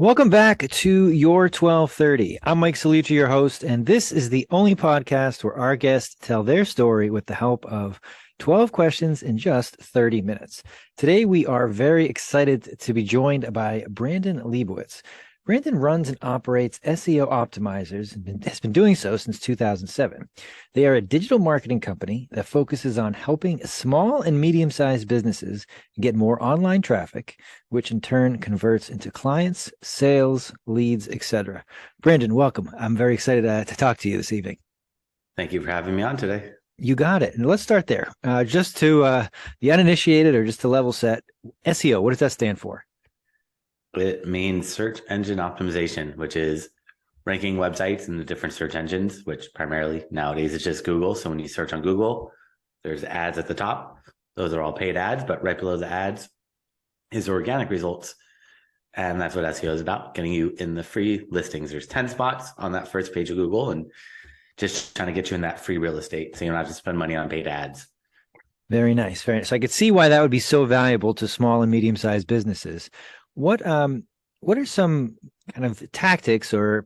Welcome back to Your 1230. I'm Mike Salucci, your host, and this is the only podcast where our guests tell their story with the help of 12 questions in just 30 minutes. Today, we are very excited to be joined by Brandon Leibowitz. Brandon runs and operates SEO optimizers and has been doing so since 2007. They are a digital marketing company that focuses on helping small and medium-sized businesses get more online traffic, which in turn converts into clients, sales, leads, etc. Brandon, welcome. I'm very excited to talk to you this evening. Thank you for having me on today. You got it. And let's start there. Just to the uninitiated or just to level set, SEO, what does that stand for? It means search engine optimization, which is ranking websites in the different search engines, which primarily nowadays is just Google. So when you search on Google, there's ads at the top. Those are all paid ads, but right below the ads is organic results. And that's what SEO is about, getting you in the free listings. There's 10 spots on that first page of Google and just trying to get you in that free real estate so you don't have to spend money on paid ads. Very nice. Very nice. So I could see why that would be so valuable to small and medium-sized businesses. What are some kind of tactics, or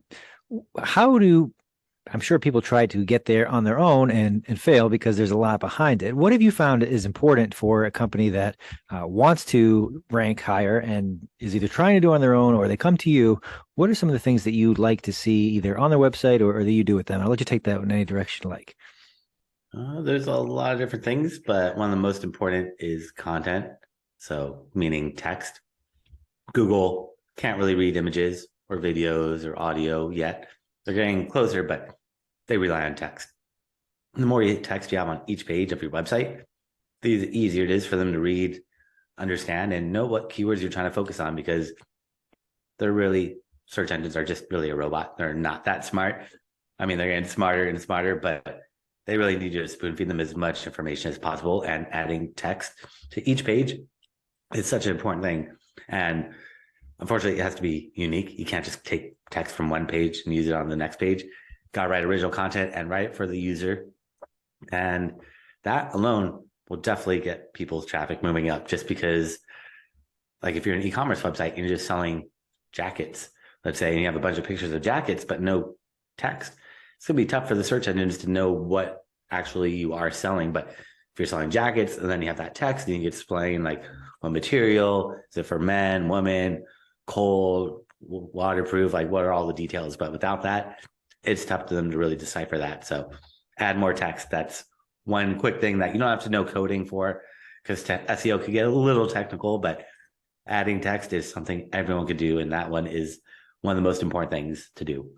I'm sure people try to get there on their own and fail because there's a lot behind it. What have you found is important for a company that wants to rank higher and is either trying to do it on their own or they come to you? What are some of the things that you'd like to see either on their website or that you do with them? I'll let you take that in any direction you like. There's a lot of different things, but one of the most important is content. So meaning text. Google can't really read images or videos or audio yet. They're getting closer, but they rely on text. The more text you have on each page of your website, the easier it is for them to read, understand, and know what keywords you're trying to focus on, because search engines are just really a robot. They're not that smart. I mean, they're getting smarter and smarter, but they really need you to spoon feed them as much information as possible. And adding text to each page is such an important thing. And unfortunately, it has to be unique. You can't just take text from one page and use it on the next page. Got to write original content and write it for the user. And that alone will definitely get people's traffic moving up, just because, like, if you're an e-commerce website and you're just selling jackets, let's say, and you have a bunch of pictures of jackets, but no text, it's going to be tough for the search engines to know what actually you are selling. But if you're selling jackets and then you have that text and you can explain, like, what material, is it for men, women, cold, waterproof, like, what are all the details? But without that, it's tough for them to really decipher that. So add more text. That's one quick thing that you don't have to know coding for, because SEO could get a little technical, but adding text is something everyone could do. And that one is one of the most important things to do.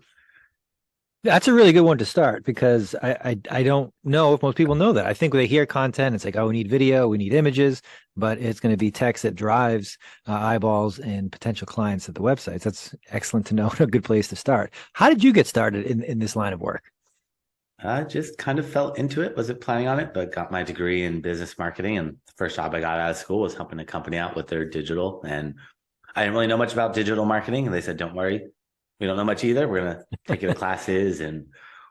That's a really good one to start, because I don't know if most people know that. I think when they hear content, it's like, oh, we need video, we need images, but it's going to be text that drives eyeballs and potential clients at the websites. That's excellent to know. A good place to start. How did you get started in this line of work? I just kind of fell into it. Wasn't planning on it, but got my degree in business marketing. And the first job I got out of school was helping a company out with their digital. And I didn't really know much about digital marketing. And they said, don't worry, we don't know much either. We're going to take you to classes and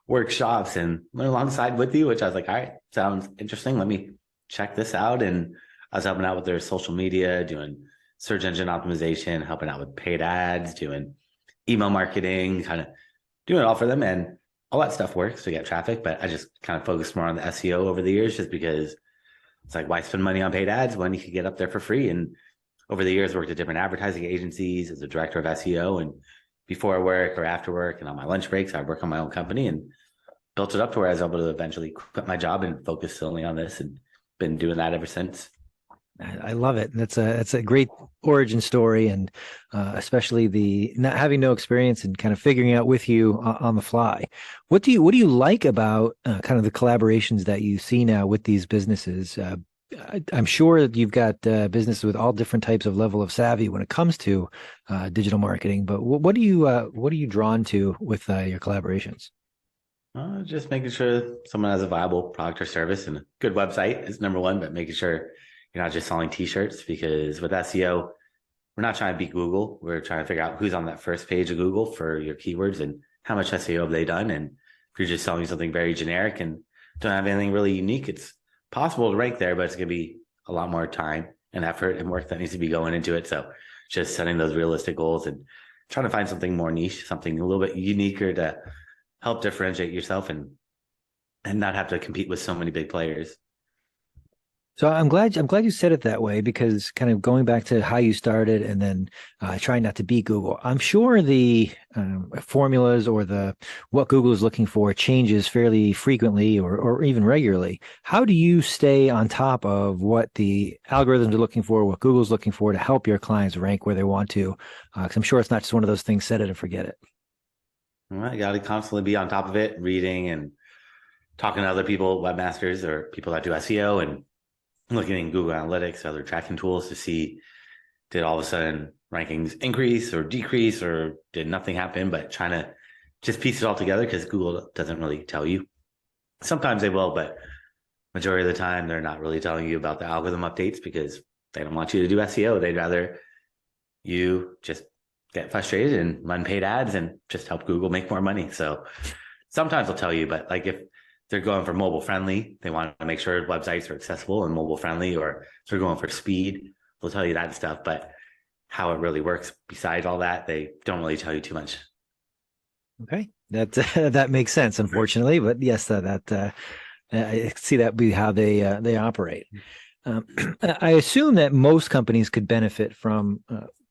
workshops and learn alongside with you, which I was like, all right, sounds interesting. Let me check this out. And I was helping out with their social media, doing search engine optimization, helping out with paid ads, doing email marketing, kind of doing it all for them. And all that stuff works to get traffic, but I just kind of focused more on the SEO over the years, just because it's like, why spend money on paid ads when you could get up there for free? And over the years, worked at different advertising agencies as a director of SEO, and before work or after work and on my lunch breaks, I work on my own company and built it up to where I was able to eventually quit my job and focus solely on this, and been doing that ever since. I love it. That's a great origin story, and especially the not having no experience and kind of figuring out with you on the fly. What do you like about kind of the collaborations that you see now with these businesses? I'm sure that you've got businesses with all different types of level of savvy when it comes to digital marketing. But what are you drawn to with your collaborations? Just making sure someone has a viable product or service, and a good website is number one, but making sure you're not just selling t-shirts, because with SEO, we're not trying to beat Google. We're trying to figure out who's on that first page of Google for your keywords and how much SEO have they done. And if you're just selling something very generic and don't have anything really unique, it's possible to rank there, but it's going to be a lot more time and effort and work that needs to be going into it. So just setting those realistic goals and trying to find something more niche, something a little bit uniquer to help differentiate yourself and not have to compete with so many big players. So I'm glad you said it that way, because kind of going back to how you started and then trying not to beat Google. I'm sure the formulas or the what Google is looking for changes fairly frequently or even regularly. How do you stay on top of what the algorithms are looking for, what Google's looking for to help your clients rank where they want to? Because I'm sure it's not just one of those things, set it and forget it. Well, you got to constantly be on top of it, reading and talking to other people, webmasters or people that do SEO, and looking in Google Analytics, other tracking tools to see, did all of a sudden rankings increase or decrease, or did nothing happen, but trying to just piece it all together, because Google doesn't really tell you. Sometimes they will, but majority of the time, they're not really telling you about the algorithm updates because they don't want you to do SEO. They'd rather you just get frustrated and run paid ads and just help Google make more money. So sometimes they'll tell you, but like if they're going for mobile friendly, they want to make sure websites are accessible and mobile friendly, or if they're going for speed, they'll tell you that stuff. But how it really works besides all that, they don't really tell you too much. Okay, that makes sense, unfortunately, but yes, I see that be how they operate. I assume that most companies could benefit from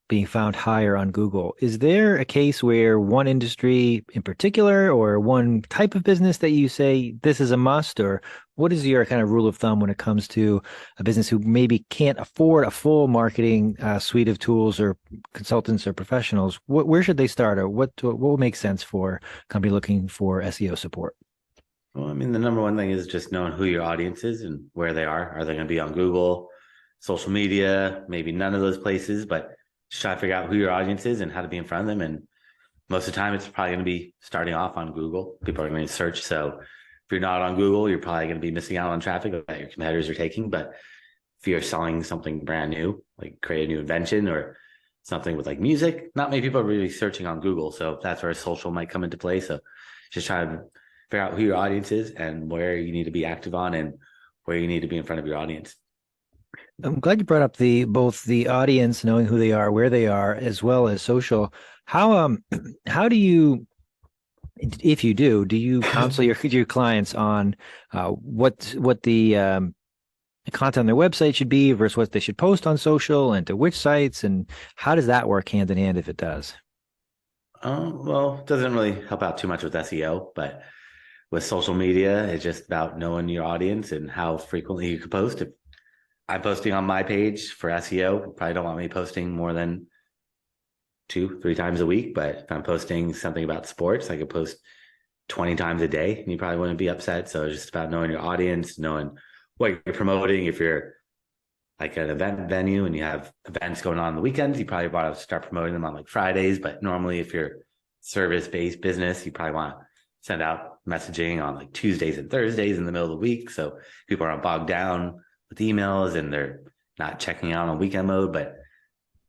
being found higher on Google. Is there a case where one industry in particular or one type of business that you say this is a must, or what is your kind of rule of thumb when it comes to a business who maybe can't afford a full marketing suite of tools or consultants or professionals? Where should they start, or what will make sense for a company looking for SEO support? Well, I mean, the number one thing is just knowing who your audience is and where they are. Are they going to be on Google, social media, maybe none of those places, but just try to figure out who your audience is and how to be in front of them. And most of the time, it's probably going to be starting off on Google. People are going to search. So if you're not on Google, you're probably going to be missing out on traffic that your competitors are taking. But if you're selling something brand new, like create a new invention or something with like music, not many people are really searching on Google. So that's where social might come into play. So just try to figure out who your audience is and where you need to be active on and where you need to be in front of your audience. I'm glad you brought up both the audience, knowing who they are, where they are, as well as social. How do you, if you do you counsel your clients on what the content on their website should be versus what they should post on social, and to which sites, and how does that work hand in hand if it does? Well, it doesn't really help out too much with SEO, but with social media, it's just about knowing your audience and how frequently you can post. If I'm posting on my page for SEO, you probably don't want me posting more than 2-3 times a week. But if I'm posting something about sports, I could post 20 times a day and you probably wouldn't be upset. So it's just about knowing your audience, knowing what you're promoting. If you're like an event venue and you have events going on the weekends, you probably want to start promoting them on like Fridays. But normally if you're service-based business, you probably want to send out messaging on like Tuesdays and Thursdays in the middle of the week. So people aren't bogged down with emails and they're not checking out on weekend mode. But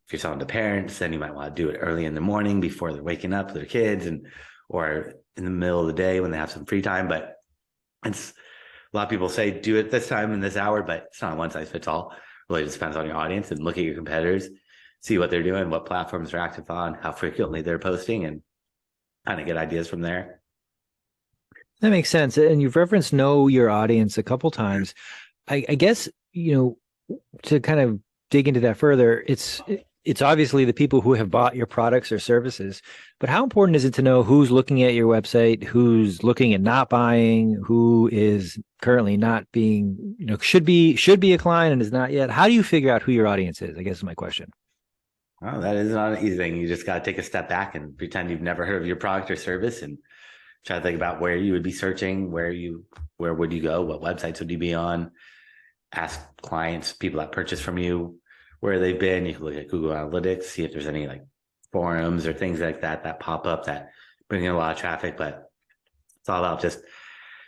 if you're selling to parents, then you might want to do it early in the morning before they're waking up with their kids, and or in the middle of the day when they have some free time. But it's a lot of people say do it this time in this hour, but it's not one size fits all. It really just depends on your audience, and look at your competitors, see what they're doing, what platforms they're active on, how frequently they're posting, and kind of get ideas from there. That makes sense. And you've referenced know your audience a couple times. I guess, to kind of dig into that further, it's obviously the people who have bought your products or services, but how important is it to know who's looking at your website, who's looking at not buying, who is currently not being, should be a client and is not yet? How do you figure out who your audience is, I guess is my question. Well, that is not an easy thing. You just got to take a step back and pretend you've never heard of your product or service and try to think about where you would be searching, where would you go, what websites would you be on, ask clients, people that purchase from you, where they've been. You can look at Google Analytics, see if there's any like forums or things like that pop up that bring in a lot of traffic. But it's all about just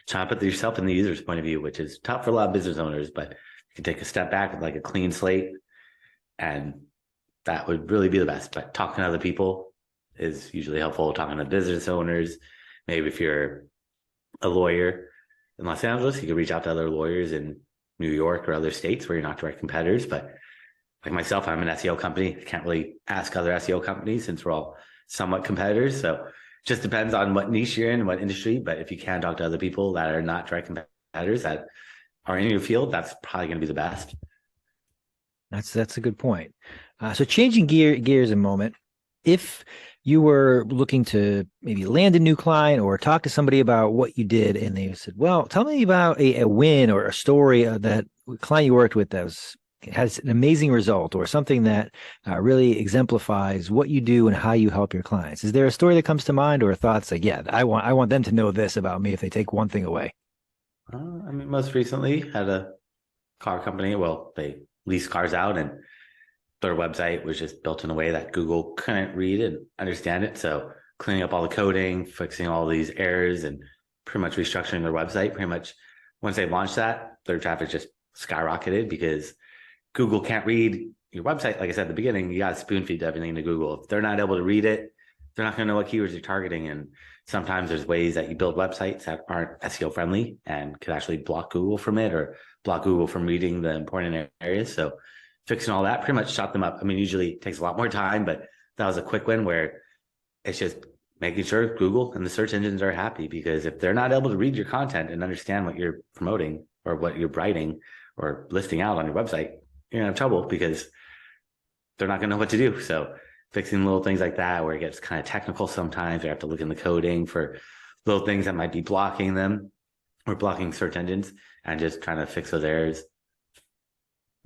trying to put yourself in the user's point of view, which is tough for a lot of business owners. But you can take a step back with like a clean slate, and that would really be the best. But talking to other people is usually helpful. Talking to business owners, maybe if you're a lawyer in Los Angeles, you can reach out to other lawyers in New York or other states where you're not direct competitors. But like myself, I'm an SEO company. I can't really ask other SEO companies since we're all somewhat competitors. So just depends on what niche you're in, what industry. But if you can talk to other people that are not direct competitors that are in your field, that's probably going to be the best. That's a good point. So changing gears a moment, if you were looking to maybe land a new client or talk to somebody about what you did, and they said, "Well, tell me about a win or a story that client you worked with that has an amazing result, or something that really exemplifies what you do and how you help your clients." Is there a story that comes to mind, or thoughts like, "Yeah, I want them to know this about me if they take one thing away"? I mean, most recently had a car company. Well, they lease cars out, and their website was just built in a way that Google couldn't read and understand it. So cleaning up all the coding, fixing all these errors, and pretty much restructuring their website. Pretty much once they launched that, their traffic just skyrocketed because Google can't read your website. Like I said at the beginning, you got to spoon feed everything to Google. If they're not able to read it, they're not going to know what keywords you're targeting. And sometimes there's ways that you build websites that aren't SEO friendly and could actually block Google from it, or block Google from reading the important areas. So fixing all that pretty much shot them up. I mean, usually it takes a lot more time, but that was a quick win where it's just making sure Google and the search engines are happy, because if they're not able to read your content and understand what you're promoting or what you're writing or listing out on your website, you're gonna have trouble because they're not gonna know what to do. So fixing little things like that where it gets kind of technical sometimes, you have to look in the coding for little things that might be blocking them or blocking search engines, and just trying to fix those errors.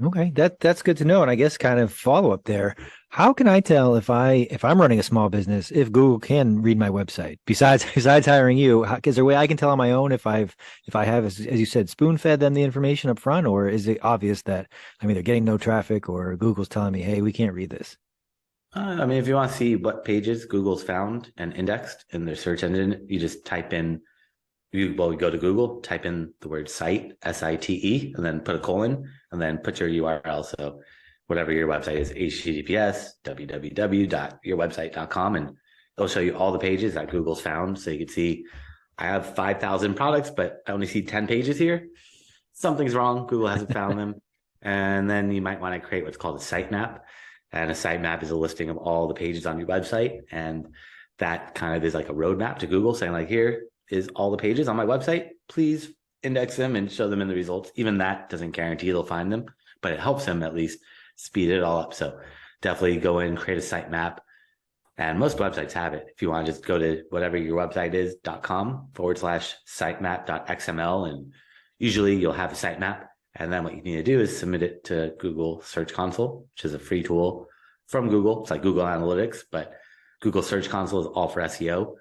Okay, that's good to know. And I guess kind of follow up there. How can I tell if I'm running a small business if Google can read my website? Besides hiring you, is there a way I can tell on my own if I have, as you said, spoon fed them the information up front, or is it obvious that I'm either getting no traffic or Google's telling me, "Hey, we can't read this"? I mean, if you want to see what pages Google's found and indexed in their search engine, you just type in, you go to Google, type in the word site, SITE, and then put a colon, and then put your URL. So whatever your website is, HTTPS, www.yourwebsite.com, and it'll show you all the pages that Google's found. So you can see, I have 5,000 products, but I only see 10 pages here. Something's wrong. Google hasn't found them. And then you might want to create what's called a sitemap. And a sitemap is a listing of all the pages on your website. And that kind of is like a roadmap to Google saying, like, here is all the pages on my website. Please index them and show them in the results. Even that doesn't guarantee they'll find them, but it helps them at least speed it all up. So definitely go in, create a sitemap. And most websites have it. If you want to just go to whatever your website is, .com/sitemap.xml, and usually you'll have a sitemap. And then what you need to do is submit it to Google Search Console, which is a free tool from Google. It's like Google Analytics, but Google Search Console is all for SEO.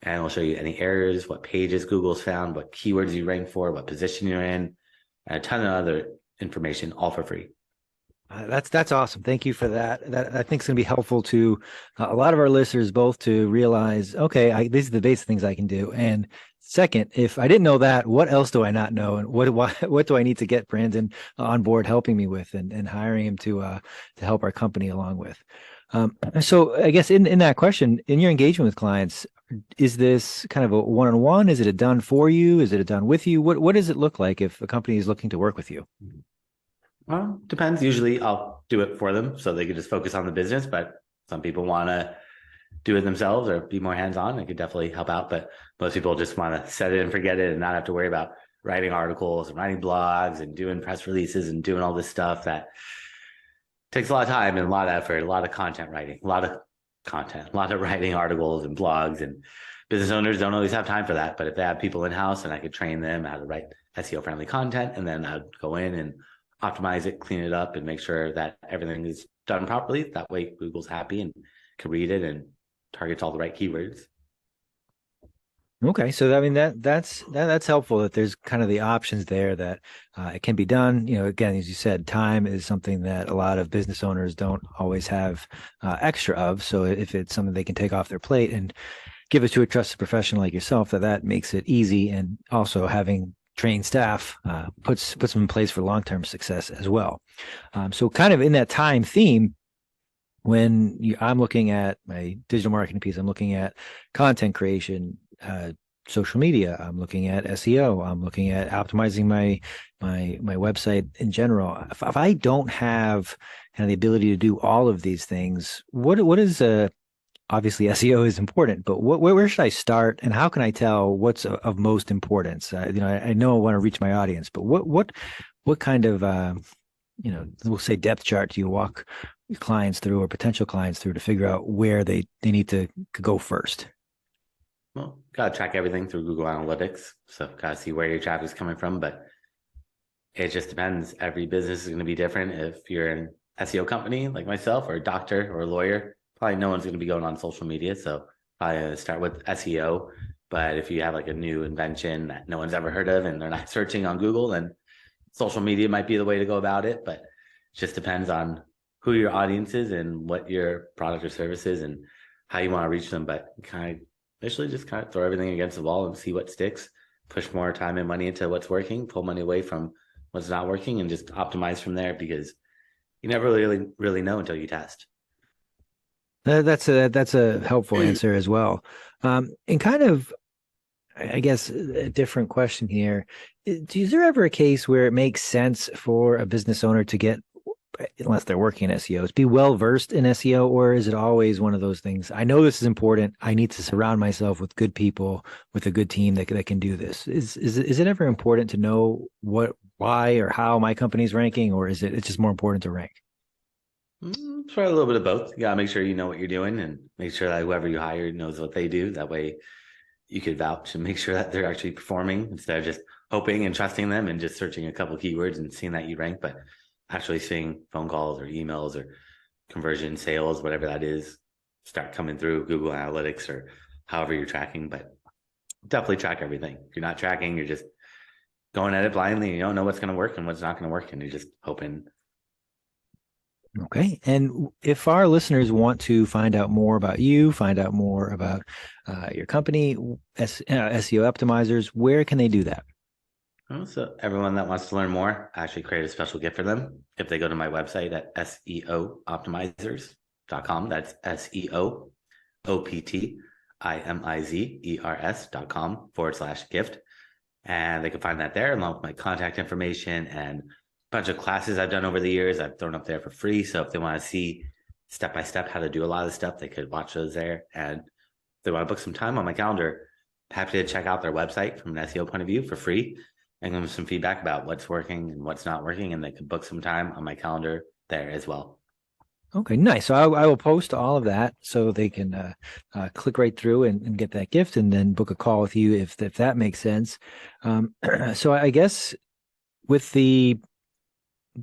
And it'll show you any errors, what pages Google's found, what keywords you rank for, what position you're in, and a ton of other information, all for free. That's awesome. Thank you for that. That I think is going to be helpful to a lot of our listeners, both to realize, okay, these are the basic things I can do. And second, if I didn't know that, what else do I not know? And what do I need to get Brandon on board helping me with, and hiring him to help our company along with? So I guess in that question, in your engagement with clients, is this kind of a one-on-one? Is it a done for you? Is it a done with you? What does it look like if a company is looking to work with you? Well, depends. Usually I'll do it for them so they can just focus on the business, but some people want to do it themselves or be more hands-on. I could definitely help out, but most people just want to set it and forget it and not have to worry about writing articles and writing blogs and doing press releases and doing all this stuff that takes a lot of time and a lot of effort, a lot of content writing, a lot of writing articles and blogs, and business owners don't always have time for that. But if they have people in-house, and I could train them how to write SEO friendly content, and then I'd go in and optimize it, clean it up, and make sure that everything is done properly. That way Google's happy and can read it and targets all the right keywords. Okay, so I mean that's helpful that there's kind of the options there that it can be done. You know, again, as you said, time is something that a lot of business owners don't always have extra of. So if it's something they can take off their plate and give it to a trusted professional like yourself, that makes it easy. And also having trained staff puts them in place for long-term success as well. So kind of in that time theme, when I'm looking at my digital marketing piece, I'm looking at content creation, social media, I'm looking at SEO, I'm looking at optimizing my website in general. If I don't have kind of the ability to do all of these things, what is obviously SEO is important, but where should I start, and how can I tell what's of most importance? I know I want to reach my audience, but what kind of we'll say depth chart do you walk your clients through or potential clients through to figure out where they need to go first? Well, gotta track everything through Google Analytics, so gotta see where your traffic is coming from. But it just depends. Every business is going to be different. If you're an SEO company like myself, or a doctor or a lawyer, probably no one's going to be going on social media. So probably start with SEO. But if you have like a new invention that no one's ever heard of and they're not searching on Google, then social media might be the way to go about it. But it just depends on who your audience is and what your product or service is and how you want to reach them. But kind of initially just kind of throw everything against the wall and see what sticks, push more time and money into what's working, pull money away from what's not working, and just optimize from there, because you never really know until you test. That's a helpful answer as well. And kind of, I guess, a different question here. Is there ever a case where it makes sense for a business owner to get, unless they're working in SEO, to be well versed in SEO, or is it always one of those things? I know this is important. I need to surround myself with good people, with a good team that can do this. Is it ever important to know why or how my company's ranking, or is it's just more important to rank? Try a little bit of both. You gotta make sure you know what you're doing and make sure that whoever you hire knows what they do. That way you could vouch and make sure that they're actually performing, instead of just hoping and trusting them and just searching a couple keywords and seeing that you rank, but actually seeing phone calls or emails or conversion, sales, whatever that is, start coming through Google Analytics or however you're tracking. But definitely track everything. If you're not tracking, you're just going at it blindly. You don't know what's going to work and what's not going to work, and you're just hoping. Okay. And if our listeners want to find out more about you, find out more about your company, SEO Optimizers, where can they do that? So everyone that wants to learn more, I actually create a special gift for them. If they go to my website at SEOoptimizers.com, that's SEOoptimizers.com/gift. And they can find that there along with my contact information and a bunch of classes I've done over the years. I've thrown up there for free. So if they want to see step-by-step how to do a lot of the stuff, they could watch those there. And if they want to book some time on my calendar, happy to check out their website from an SEO point of view for free and give them some feedback about what's working and what's not working. And they can book some time on my calendar there as well. Okay, nice. So I will post all of that so they can click right through and get that gift, and then book a call with you if that makes sense. So I guess with the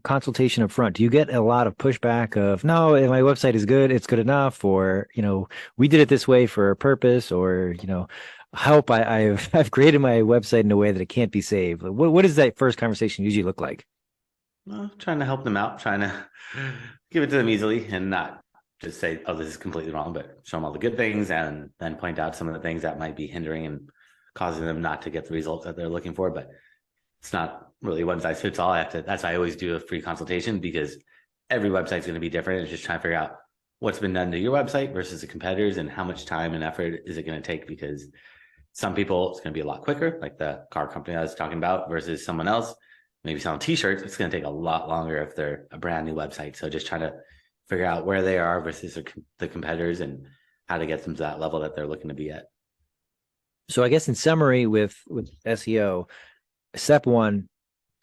consultation up front, do you get a lot of pushback of, no, if my website is good, it's good enough, or we did it this way for a purpose, or help, I've created my website in a way that it can't be saved? What does that first conversation usually look like? Well, trying to help them out, trying to give it to them easily and not just say, oh, this is completely wrong, but show them all the good things and then point out some of the things that might be hindering and causing them not to get the results that they're looking for. But it's not really one size fits all. That's why I always do a free consultation, because every website's going to be different. It's just trying to figure out what's been done to your website versus the competitors and how much time and effort is it going to take, because some people it's going to be a lot quicker, like the car company I was talking about, versus someone else maybe selling t-shirts. It's going to take a lot longer if they're a brand new website. So just trying to figure out where they are versus the competitors and how to get them to that level that they're looking to be at. So I guess in summary, with SEO, step one,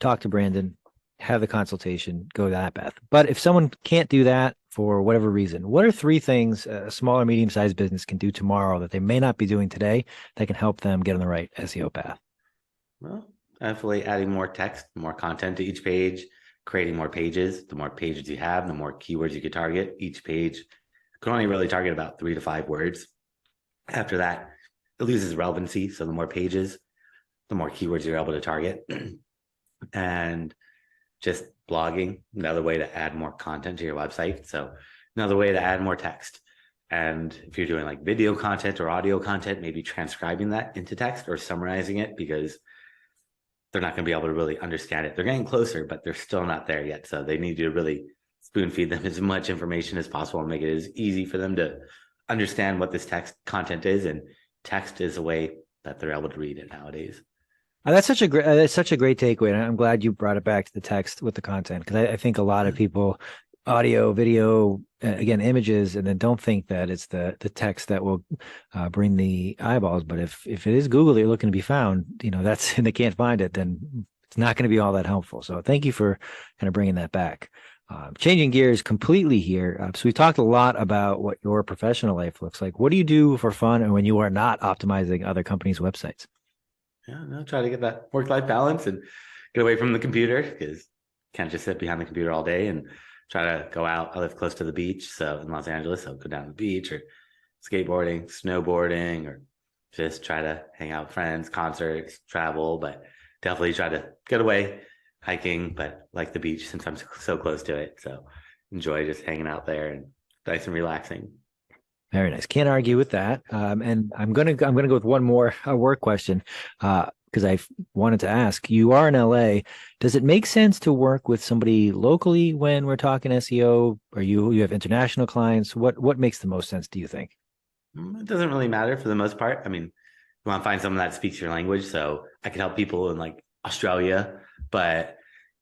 talk to Brandon, have the consultation, go that path. But if someone can't do that for whatever reason, what are 3 things a small or medium-sized business can do tomorrow that they may not be doing today that can help them get on the right SEO path? Well, definitely adding more text, more content to each page, creating more pages. The more pages you have, the more keywords you could target. Each page can only really target about 3 to 5 words. After that, it loses relevancy. So the more pages, the more keywords you're able to target. And just blogging, another way to add more content to your website. So another way to add more text. And if you're doing like video content or audio content, maybe transcribing that into text or summarizing it, because they're not going to be able to really understand it. They're getting closer, but they're still not there yet. So they need you to really spoon feed them as much information as possible and make it as easy for them to understand what this text content is. And text is a way that they're able to read it nowadays. That's such a great takeaway. And I'm glad you brought it back to the text with the content, because I think a lot of people audio, video, again, images, and then don't think that it's the text that will bring the eyeballs. But if it is Google that you're looking to be found, that's and they can't find it, then it's not going to be all that helpful. So thank you for kind of bringing that back. Changing gears completely here. So we talked a lot about what your professional life looks like. What do you do for fun and when you are not optimizing other companies' websites? Yeah, no, try to get that work-life balance and get away from the computer because can't just sit behind the computer all day, and try to go out. I live close to the beach, so in Los Angeles, I'll go down to the beach or skateboarding, snowboarding, or just try to hang out with friends, concerts, travel, but definitely try to get away, hiking, but like the beach since I'm so close to it. So enjoy just hanging out there and nice and relaxing. Very nice. Can't argue with that. And I'm gonna go with one more work question because I wanted to ask. You are in LA. Does it make sense to work with somebody locally when we're talking SEO? Or you have international clients? What makes the most sense, do you think? It doesn't really matter for the most part. I mean, you want to find someone that speaks your language. So I could help people in like Australia, but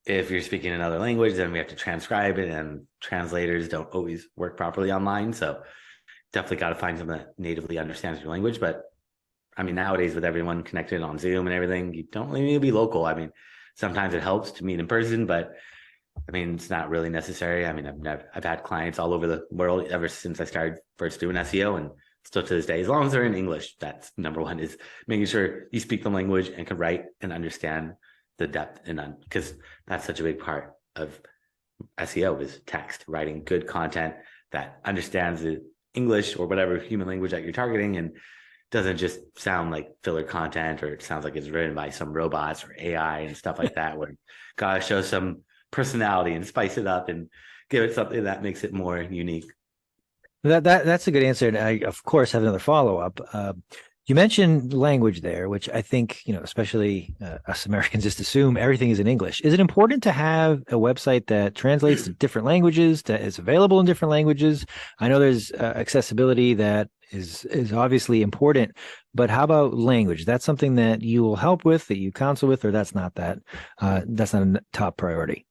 if you're speaking another language, then we have to transcribe it, and translators don't always work properly online. So definitely got to find someone that natively understands your language. But I mean, nowadays with everyone connected on Zoom and everything, you don't really need to be local. I mean, sometimes it helps to meet in person, but I mean, it's not really necessary. I mean, I've had clients all over the world ever since I started first doing SEO, and still to this day, as long as they're in English, that's number one, is making sure you speak the language and can write and understand the depth, and because that's such a big part of SEO is text, writing good content that understands the English or whatever human language that you're targeting, and doesn't just sound like filler content, or it sounds like it's written by some robots or AI and stuff like that, where gotta show some personality and spice it up and give it something that makes it more unique. That's a good answer. And I, of course, have another follow-up. You mentioned language there, which I think, especially us Americans just assume everything is in English. Is it important to have a website that translates to different languages, that is available in different languages? I know there's accessibility that is obviously important, but how about language? That's something that you will help with, that you counsel with, or that's not a top priority?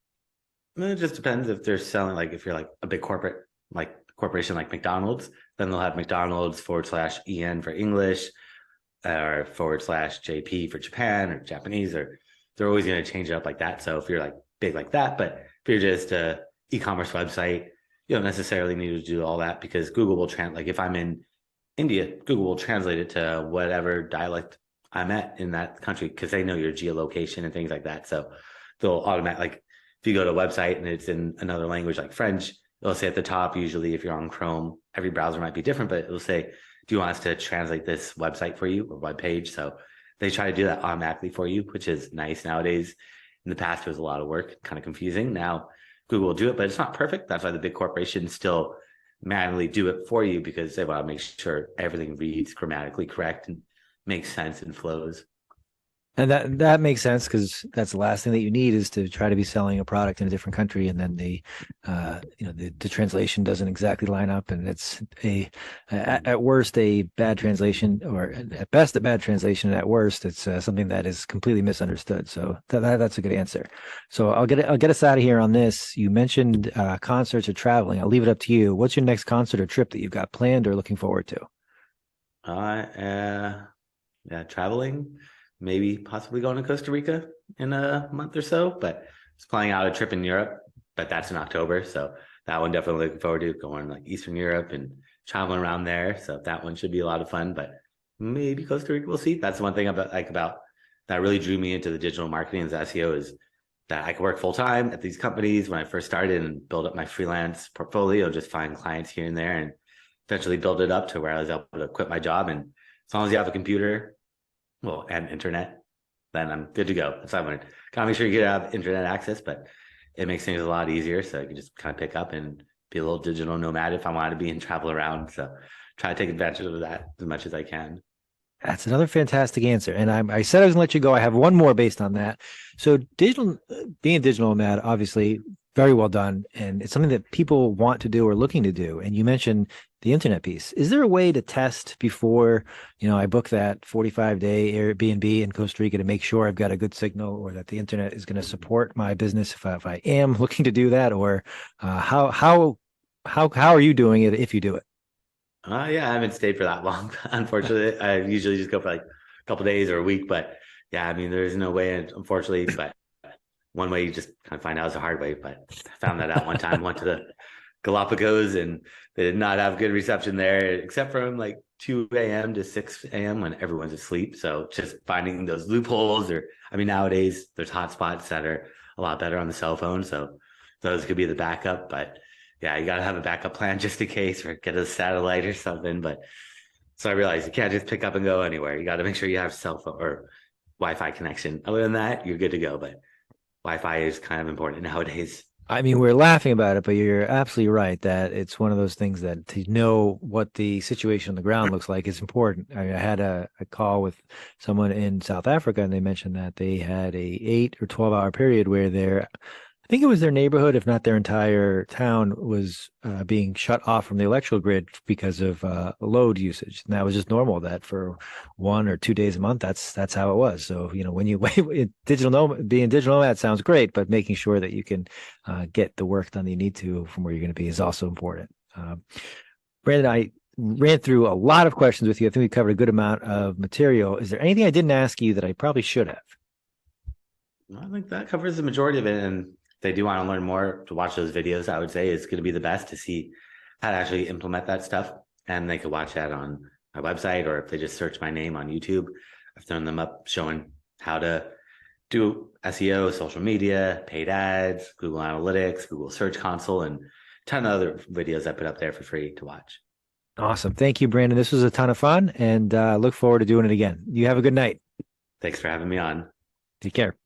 It just depends if they're selling, like if you're like a big corporation like McDonald's, then they'll have McDonald's /EN for English, or /JP for Japan or Japanese, or they're always going to change it up like that. So if you're like big like that, but if you're just a e-commerce website, you don't necessarily need to do all that, because Google will like if I'm in India, Google will translate it to whatever dialect I'm at in that country, because they know your geolocation and things like that. So they'll automatically, like if you go to a website and it's in another language like French, it'll say at the top, usually if you're on Chrome, every browser might be different, but it'll say, do you want us to translate this website for you or web page? So they try to do that automatically for you, which is nice nowadays. In the past, it was a lot of work, kind of confusing. Now Google will do it, but it's not perfect. That's why the big corporations still manually do it for you, because they want to make sure everything reads grammatically correct and makes sense and flows. And that makes sense, because that's the last thing that you need, is to try to be selling a product in a different country, and then the translation doesn't exactly line up, and it's at worst a bad translation, or at best a bad translation, and at worst it's something that is completely misunderstood. So that's a good answer. So I'll get us out of here on this. You mentioned concerts or traveling. I'll leave it up to you. What's your next concert or trip that you've got planned or looking forward to? Traveling. Maybe possibly going to Costa Rica in a month or so, but it's planning out a trip in Europe, but that's in October. So that one definitely looking forward to, going like Eastern Europe and traveling around there. So that one should be a lot of fun, but maybe Costa Rica, we'll see. That's one thing about that really drew me into the digital marketing as SEO, is that I could work full time at these companies when I first started and build up my freelance portfolio, just find clients here and there, and eventually build it up to where I was able to quit my job. And as long as you have a computer, and internet, then I'm good to go. That's what I wanted. Gotta make sure you have internet access, but it makes things a lot easier. So I can just kind of pick up and be a little digital nomad if I wanted to be and travel around. So try to take advantage of that as much as I can. That's another fantastic answer. And I said I was going to let you go. I have one more based on that. So being a digital nomad, obviously Very well done. And it's something that people want to do or looking to do. And you mentioned the internet piece. Is there a way to test before, I book that 45-day Airbnb in Costa Rica to make sure I've got a good signal or that the internet is going to support my business if I am looking to do that? Or how are you doing it if you do it? Yeah, I haven't stayed for that long. Unfortunately, I usually just go for like a couple days or a week. But yeah, I mean, there's no way, unfortunately. But one way you just kind of find out is a hard way. But I found that out one time. Went to the Galapagos and they did not have good reception there, except from like 2 a.m. to 6 a.m. when everyone's asleep. So just finding those loopholes, or I mean, nowadays there's hotspots that are a lot better on the cell phone. So those could be the backup. But yeah, you got to have a backup plan just in case, or get a satellite or something. But so I realized you can't just pick up and go anywhere. You got to make sure you have cell phone or Wi-Fi connection. Other than that, you're good to go. But Wi-Fi is kind of important nowadays. I mean, we're laughing about it, but you're absolutely right that it's one of those things that to know what the situation on the ground looks like is important. I had a call with someone in South Africa, and they mentioned that they had a 8 or 12-hour period where I think it was their neighborhood, if not their entire town, was being shut off from the electrical grid because of load usage. And that was just normal. That for 1 or 2 days a month, that's how it was. So when you being digital nomad sounds great, but making sure that you can get the work done that you need to from where you're going to be is also important. Brandon, I ran through a lot of questions with you. I think we covered a good amount of material. Is there anything I didn't ask you that I probably should have? I think that covers the majority of it. And they do want to learn more, to watch those videos, I would say is going to be the best to see how to actually implement that stuff. And they could watch that on my website, or if they just search my name on YouTube, I've thrown them up showing how to do SEO, social media, paid ads, Google Analytics, Google Search Console, and a ton of other videos I put up there for free to watch. Awesome. Thank you, Brandon. This was a ton of fun, and look forward to doing it again. You have a good night. Thanks for having me on. Take care.